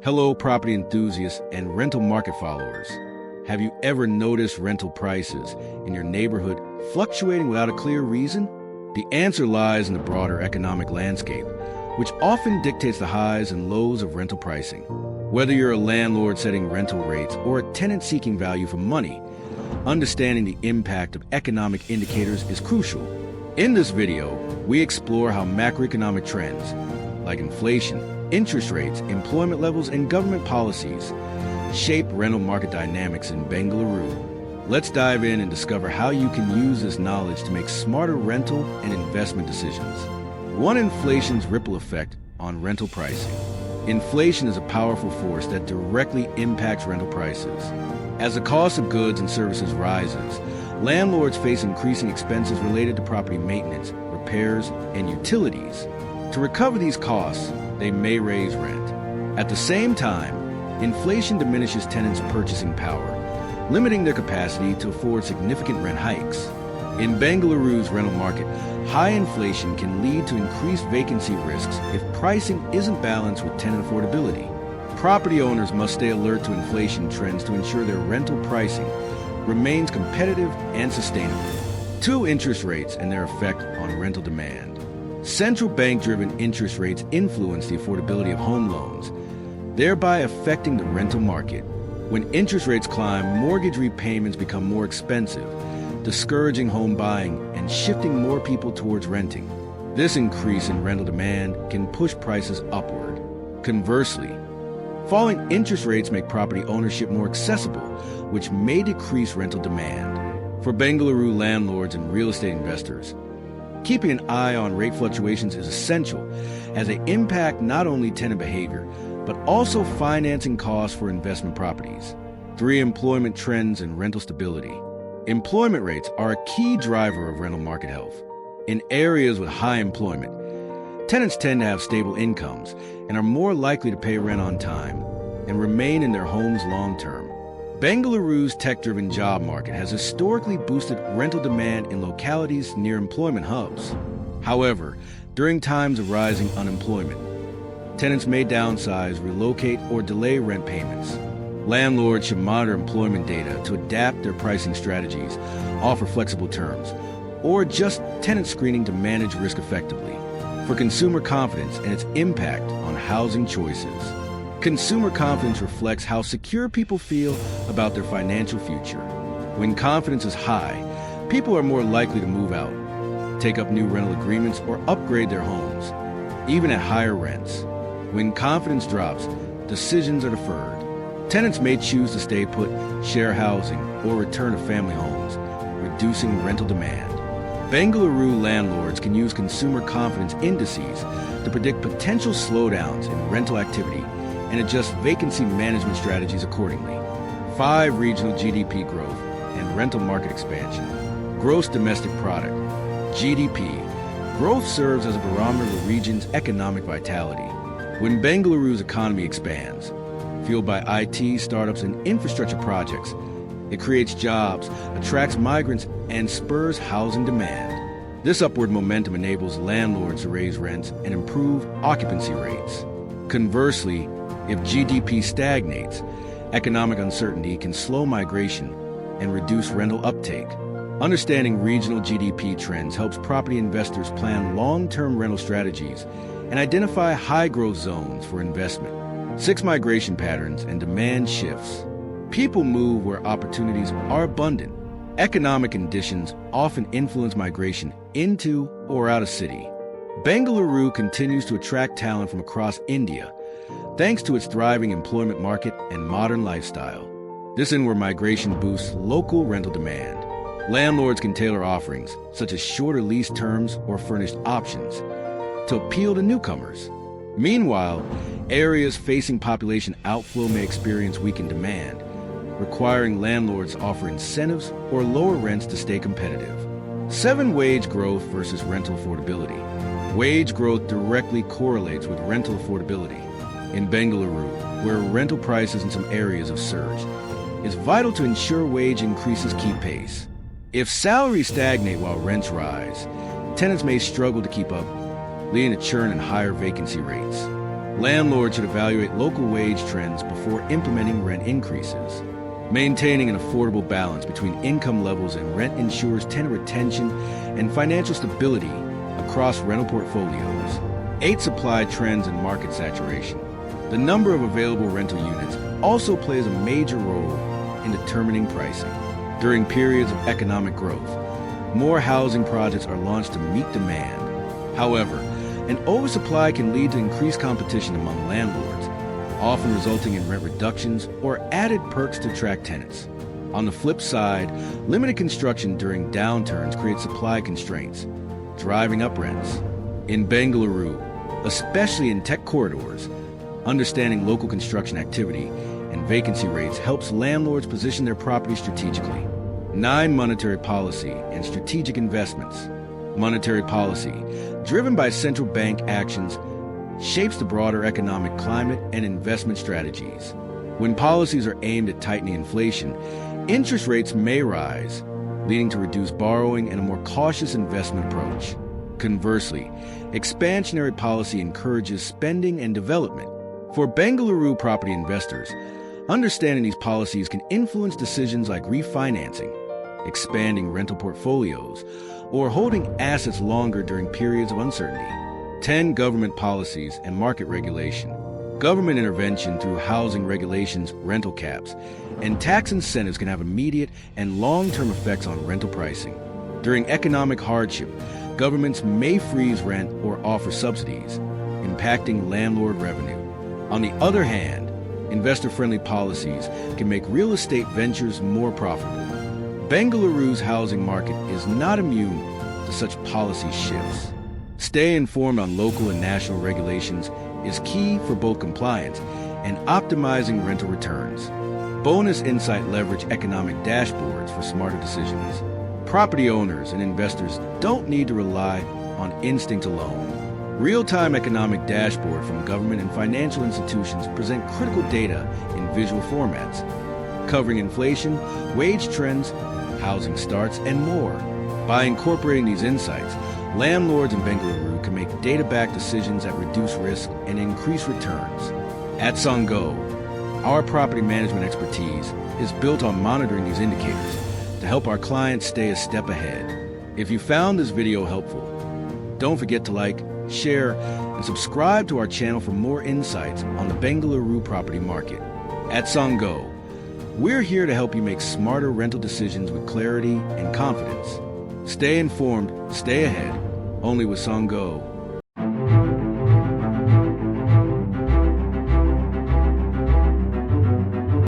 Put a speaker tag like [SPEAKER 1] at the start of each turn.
[SPEAKER 1] Hello, property enthusiasts and rental market followers. Have you ever noticed rental prices in your neighborhood fluctuating without a clear reason? The answer lies in the broader economic landscape, which often dictates the highs and lows of rental pricing. Whether you're a landlord setting rental rates or a tenant seeking value for money, understanding the impact of economic indicators is crucial. In this video, we explore how macroeconomic trends, like inflation, interest rates, employment levels, and government policies shape rental market dynamics in Bengaluru. Let's dive in and discover how you can use this knowledge to make smarter rental and investment decisions. 1. Inflation's ripple effect on rental pricing. Inflation is a powerful force that directly impacts rental prices. As the cost of goods and services rises, landlords face increasing expenses related to property maintenance, repairs, and utilities. To recover these costs, they may raise rent. At the same time, inflation diminishes tenants' purchasing power, limiting their capacity to afford significant rent hikes. In Bengaluru's rental market, high inflation can lead to increased vacancy risks if pricing isn't balanced with tenant affordability. Property owners must stay alert to inflation trends to ensure their rental pricing remains competitive and sustainable. 2. Interest rates and their effect on rental demand. Central bank-driven interest rates influence the affordability of home loans, thereby affecting the rental market. When interest rates climb, mortgage repayments become more expensive, discouraging home buying and shifting more people towards renting. This increase in rental demand can push prices upward. Conversely, falling interest rates make property ownership more accessible, which may decrease rental demand. For Bengaluru landlords and real estate investors, keeping an eye on rate fluctuations is essential, as they impact not only tenant behavior, but also financing costs for investment properties. 3. Employment trends and rental stability. Employment rates are a key driver of rental market health. In areas with high employment, tenants tend to have stable incomes and are more likely to pay rent on time and remain in their homes long term. Bengaluru's tech-driven job market has historically boosted rental demand in localities near employment hubs. However, during times of rising unemployment, tenants may downsize, relocate, or delay rent payments. Landlords should monitor employment data to adapt their pricing strategies, offer flexible terms, or adjust tenant screening to manage risk effectively. For consumer confidence and its impact on housing choices. Consumer confidence reflects how secure people feel about their financial future. When confidence is high, people are more likely to move out, take up new rental agreements, or upgrade their homes, even at higher rents. When confidence drops, decisions are deferred. Tenants may choose to stay put, share housing, or return to family homes, reducing rental demand. Bengaluru landlords can use consumer confidence indices to predict potential slowdowns in rental activity and adjust vacancy management strategies accordingly. 5. Regional GDP growth and rental market expansion. Gross domestic product, GDP. Growth serves as a barometer of the region's economic vitality. When Bengaluru's economy expands, fueled by IT, startups, and infrastructure projects, it creates jobs, attracts migrants, and spurs housing demand. This upward momentum enables landlords to raise rents and improve occupancy rates. Conversely, if GDP stagnates, economic uncertainty can slow migration and reduce rental uptake. Understanding regional GDP trends helps property investors plan long-term rental strategies and identify high-growth zones for investment. 6. Migration patterns and demand shifts. People move where opportunities are abundant. Economic conditions often influence migration into or out of city. Bengaluru continues to attract talent from across India, thanks to its thriving employment market and modern lifestyle. This inward migration boosts local rental demand. Landlords can tailor offerings, such as shorter lease terms or furnished options, to appeal to newcomers. Meanwhile, areas facing population outflow may experience weakened demand, requiring landlords to offer incentives or lower rents to stay competitive. 7. Wage growth versus rental affordability. Wage growth directly correlates with rental affordability. In Bengaluru, where rental prices in some areas have surged, it's vital to ensure wage increases keep pace. If salaries stagnate while rents rise, tenants may struggle to keep up, leading to churn and higher vacancy rates. Landlords should evaluate local wage trends before implementing rent increases. Maintaining an affordable balance between income levels and rent ensures tenant retention and financial stability across rental portfolios. 8. Supply trends and market saturation. The number of available rental units also plays a major role in determining pricing. During periods of economic growth, more housing projects are launched to meet demand. However, an oversupply can lead to increased competition among landlords, often resulting in rent reductions or added perks to attract tenants. On the flip side, limited construction during downturns creates supply constraints, driving up rents. In Bengaluru, especially in tech corridors, understanding local construction activity and vacancy rates helps landlords position their properties strategically. 9. Monetary policy and strategic investments. Monetary policy, driven by central bank actions, shapes the broader economic climate and investment strategies. When policies are aimed at tightening inflation, interest rates may rise, leading to reduced borrowing and a more cautious investment approach. Conversely, expansionary policy encourages spending and development. For Bengaluru property investors, understanding these policies can influence decisions like refinancing, expanding rental portfolios, or holding assets longer during periods of uncertainty. 10. Government policies and market regulation. Government intervention through housing regulations, rental caps, and tax incentives can have immediate and long-term effects on rental pricing. During economic hardship, governments may freeze rent or offer subsidies, impacting landlord revenue. On the other hand, investor-friendly policies can make real estate ventures more profitable. Bengaluru's housing market is not immune to such policy shifts. Stay informed on local and national regulations is key for both compliance and optimizing rental returns. Bonus Insight leverage economic dashboards for smarter decisions. Property owners and investors don't need to rely on instinct alone. Real-time economic dashboard from government and financial institutions present critical data in visual formats, covering inflation, wage trends, housing starts, and more. By incorporating these insights, landlords in Bengaluru can make data-backed decisions that reduce risk and increase returns. At SANGAU, our property management expertise is built on monitoring these indicators to help our clients stay a step ahead. If you found this video helpful, don't forget to like, share, and subscribe to our channel for more insights on the Bengaluru property market. At SANGAU, we're here to help you make smarter rental decisions with clarity and confidence. Stay informed, stay ahead, only with SANGAU.